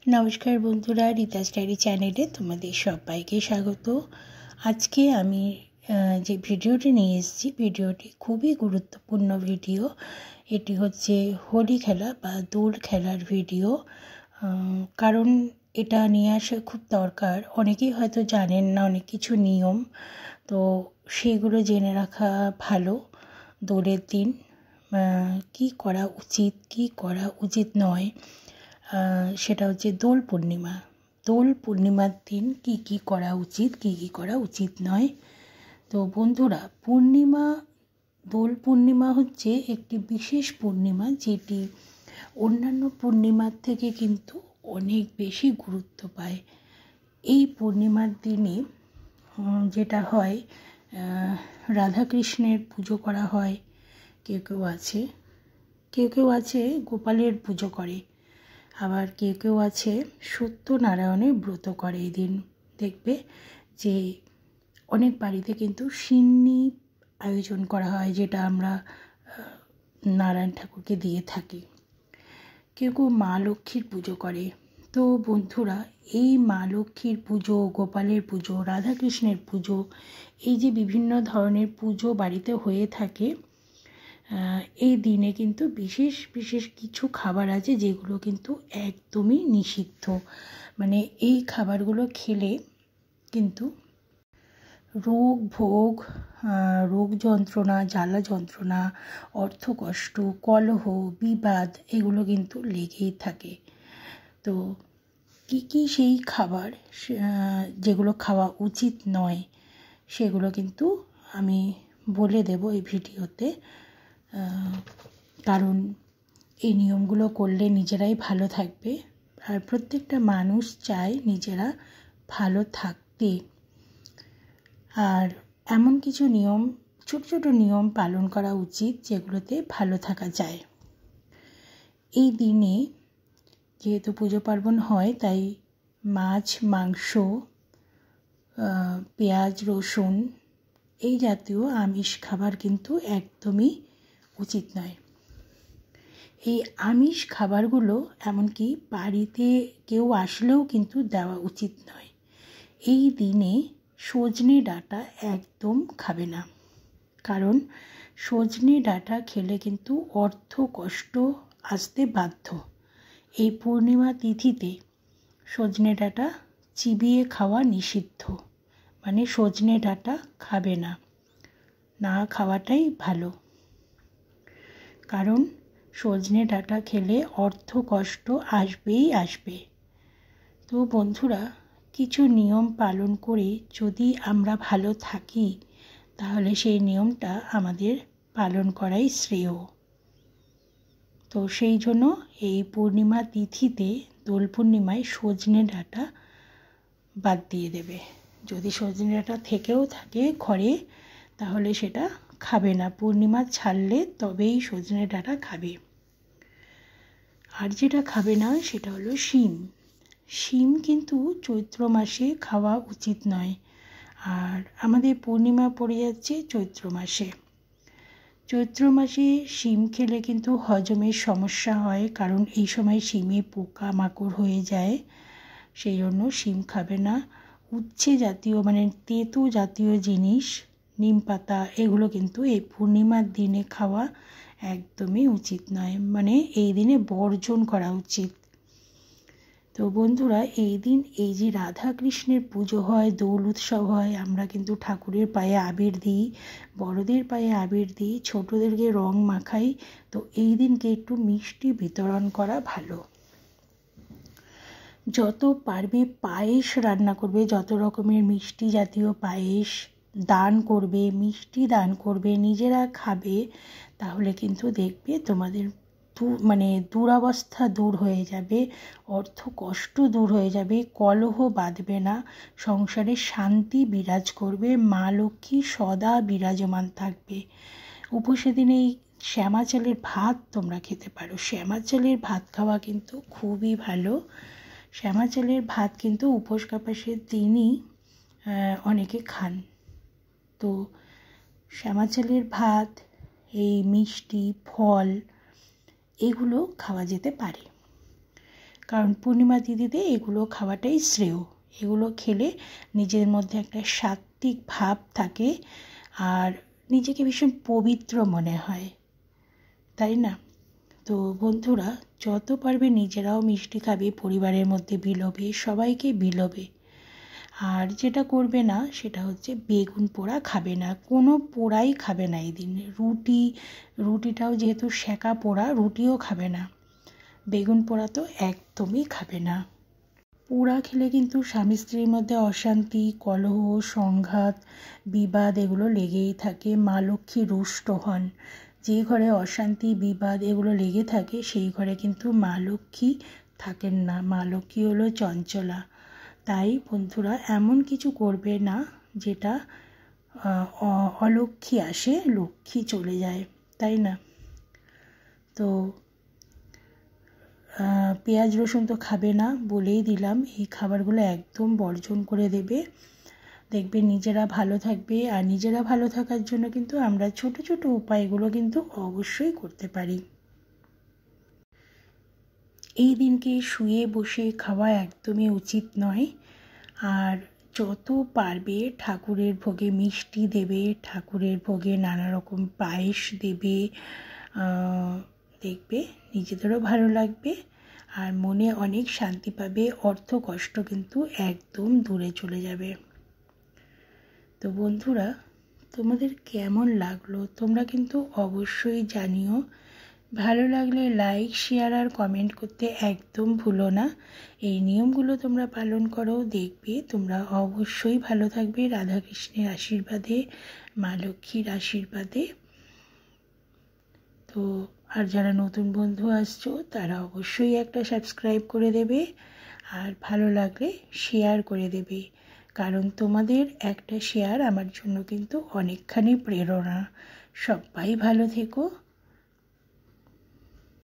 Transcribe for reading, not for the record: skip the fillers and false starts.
নমস্কার বন্ধুরা, রিতাস ডায়েরি চ্যানেলে তোমাদের সবাইকে স্বাগত। আজকে আমি যে ভিডিওটি নিয়ে এসেছি, ভিডিওটি খুবই গুরুত্বপূর্ণ ভিডিও। এটি হচ্ছে হোলি খেলা বা দোল খেলার ভিডিও। কারণ এটা নিয়ে আসা খুব দরকার। অনেকেই হয়তো জানেন না অনেক কিছু নিয়ম, তো সেগুলো জেনে রাখা ভালো। দোলের দিন কী করা উচিত, কী করা উচিত নয়, সেটা হচ্ছে দোল পূর্ণিমা। দোল পূর্ণিমার দিন কী কী করা উচিত, কী কী করা উচিত নয়। তো বন্ধুরা, দোল পূর্ণিমা হচ্ছে একটি বিশেষ পূর্ণিমা, যেটি অন্যান্য পূর্ণিমার থেকে কিন্তু অনেক বেশি গুরুত্ব পায়। এই পূর্ণিমার দিনে যেটা হয়, রাধাকৃষ্ণের পুজো করা হয়। কেউ কেউ আছে গোপালের পুজো করে, আবার কেউ আছে সত্যনারায়ণের ব্রত করে। এই দিন দেখবে যে অনেক বাড়িতে কিন্তু সিন্নি আয়োজন করা হয়, যেটা আমরা নারায়ণ ঠাকুরকে দিয়ে থাকি। কেউ মা লক্ষ্মীর পুজো করে। তো বন্ধুরা, এই মা লক্ষ্মীর পুজো, গোপালের পুজো, রাধাকৃষ্ণের পুজো, এই যে বিভিন্ন ধরনের পুজো বাড়িতে হয়ে থাকে, এই দিনে কিন্তু বিশেষ বিশেষ কিছু খাবার আছে যেগুলো কিন্তু একদমই নিষিদ্ধ। মানে এই খাবারগুলো খেলে কিন্তু রোগ যন্ত্রণা, জ্বালা যন্ত্রণা, অর্থকষ্ট, কলহ, বিবাদ এগুলো কিন্তু লেগেই থাকে। তো কী সেই খাবার যেগুলো খাওয়া উচিত নয়, সেগুলো কিন্তু আমি বলে দেব এই ভিডিওতে। কারণ এই নিয়মগুলো করলে নিজেরাই ভালো থাকবে, আর প্রত্যেকটা মানুষ চায় নিজেরা ভালো থাকতে। আর এমন কিছু নিয়ম, ছোট ছোট নিয়ম পালন করা উচিত যেগুলোতে ভালো থাকা যায়। এই দিনে যেহেতু পুজো পার্বণ হয়, তাই মাছ, মাংস, পেঁয়াজ, রসুন এই জাতীয় আমিষ খাবার কিন্তু একদমই উচিত নয়। এই আমিষ খাবারগুলো এমনকি বাড়িতে কেউ আসলেও কিন্তু দেওয়া উচিত নয়। এই দিনে সজনে ডাঁটা একদম খাবে না, কারণ সজনে ডাঁটা খেলে কিন্তু অর্থ কষ্ট আসতে বাধ্য। এই পূর্ণিমা তিথিতে সজনে ডাঁটা চিবিয়ে খাওয়া নিষিদ্ধ, মানে সজনে ডাঁটা খাবে না, না খাওয়াটাই ভালো। কারণ সজনে ডাঁটা খেলে অর্থ কষ্ট আসবেই আসবে। তো বন্ধুরা, কিছু নিয়ম পালন করে যদি আমরা ভালো থাকি, তাহলে সেই নিয়মটা আমাদের পালন করাই শ্রেয়। তো সেই জন্য এই পূর্ণিমা তিথিতে, দোল পূর্ণিমায় সজনে ডাঁটা বাদ দিয়ে দেবে। যদি সজনে ডাঁটা থেকেও থাকে ঘরে, তাহলে সেটা খাবে না। পূর্ণিমা ছাড়লে তবেই সজনে ডাঁটা খাবে। আর যেটা খাবে না সেটা হলো শিম কিন্তু চৈত্র মাসে খাওয়া উচিত নয়। আর আমাদের পূর্ণিমা পড়ে যাচ্ছে চৈত্র মাসে শিম খেলে কিন্তু হজমের সমস্যা হয়, কারণ এই সময় শিমে পোকা মাকড় হয়ে যায়। সেই জন্য শিম খাবে না। উচ্ছে জাতীয়, মানে তেতো জাতীয় জিনিস, নিম পাতা, এগুলো কিন্তু এই পূর্ণিমার দিনে খাওয়া একদমই উচিত নয়, মানে এই দিনে বর্জন করা উচিত। তো বন্ধুরা, এই দিন এই যে রাধাকৃষ্ণের পুজো হয়, দোল উৎসব হয়, আমরা কিন্তু ঠাকুরের পায়ে আবির দিই, বড়দের পায়ে আবির দিই, ছোটদেরকে রং মাখাই। তো এই দিনকে একটু মিষ্টি বিতরণ করা ভালো। যত পারবে পায়েস রান্না করবে, যত রকমের মিষ্টি জাতীয় পায়েস দান করবে, মিষ্টি দান করবে, নিজেরা খাবে, তাহলে কিন্তু দেখবে তোমাদের দুরবস্থা দূর হয়ে যাবে, অর্থ কষ্ট দূর হয়ে যাবে, কলহ বাঁধবে না, সংসারে শান্তি বিরাজ করবে, মা লক্ষ্মী সদা বিরাজমান থাকবে। উপোসের দিনে এই শ্যামা চালের ভাত তোমরা খেতে পারো। শ্যামা চালের ভাত খাওয়া কিন্তু খুবই ভালো। শ্যামা চালের ভাত কিন্তু উপোস কাপাসের দিনই অনেকে খান। তো শ্যামা চালের ভাত, এই মিষ্টি, ফল, এগুলো খাওয়া যেতে পারে। কারণ পূর্ণিমা তিথিতে এগুলো খাওয়াটাই শ্রেয়। এগুলো খেলে নিজের মধ্যে একটা সাত্ত্বিক ভাব থাকে আর নিজেকে ভীষণ পবিত্র মনে হয়, তাই না? তো বন্ধুরা, যত পারবে নিজেরাও মিষ্টি খাবে, পরিবারের মধ্যে বিলোবে, সবাইকে বিলোবে। আর যেটা করবে না সেটা হচ্ছে বেগুন পোড়া খাবে না, কোনো পোড়াই খাবে না এই দিন। রুটিটাও যেহেতু সেঁকা পোড়া, রুটিও খাবে না। বেগুন পোড়া তো একদমই খাবে না। পোড়া খেলে কিন্তু স্বামী স্ত্রীর মধ্যে অশান্তি, কলহ, সংঘাত, বিবাদ এগুলো লেগেই থাকে। মা লক্ষ্মী রুষ্ট হন। যে ঘরে অশান্তি, বিবাদ এগুলো লেগে থাকে সেই ঘরে কিন্তু মা লক্ষ্মী থাকেন না। মা লক্ষ্মী হলো চঞ্চলা। তাই বন্ধুরা, এমন কিছু করবে না যেটা অলক্ষ্মী আসে, লক্ষ্মী চলে যায়, তাই না? তো পেঁয়াজ রসুন তো খাবে না, বলেই দিলাম। এই খাবারগুলো একদম বর্জন করে দেবে। দেখবে নিজেরা ভালো থাকবে। আর নিজেরা ভালো থাকার জন্য কিন্তু আমরা ছোট ছোট উপায়গুলো কিন্তু অবশ্যই করতে পারি। এই দিনকে শুয়ে বসে খাওয়া একদমই উচিত নয়। আর যত পারবে ঠাকুরের ভোগে মিষ্টি দেবে, ঠাকুরের ভোগে নানা রকম পায়েস দেবে। দেখবে নিজেদেরও ভালো লাগবে আর মনে অনেক শান্তি পাবে। অর্থ কষ্ট কিন্তু একদম দূরে চলে যাবে। তো বন্ধুরা, তোমাদের কেমন লাগলো তোমরা কিন্তু অবশ্যই জানিও। ভালো লাগলে লাইক, শেয়ার আর কমেন্ট করতে একদম ভুলো না। এই নিয়মগুলো তোমরা পালন করো, দেখবে তোমরা অবশ্যই ভালো থাকবে রাধাকৃষ্ণের আশীর্বাদে, মা লক্ষ্মীর আশীর্বাদে। তো আর যারা নতুন বন্ধু আসছো তারা অবশ্যই একটা সাবস্ক্রাইব করে দেবে আর ভালো লাগলে শেয়ার করে দেবে, কারণ তোমাদের একটা শেয়ার আমার জন্য কিন্তু অনেকখানি প্রেরণা। সবাই ভালো থেকো।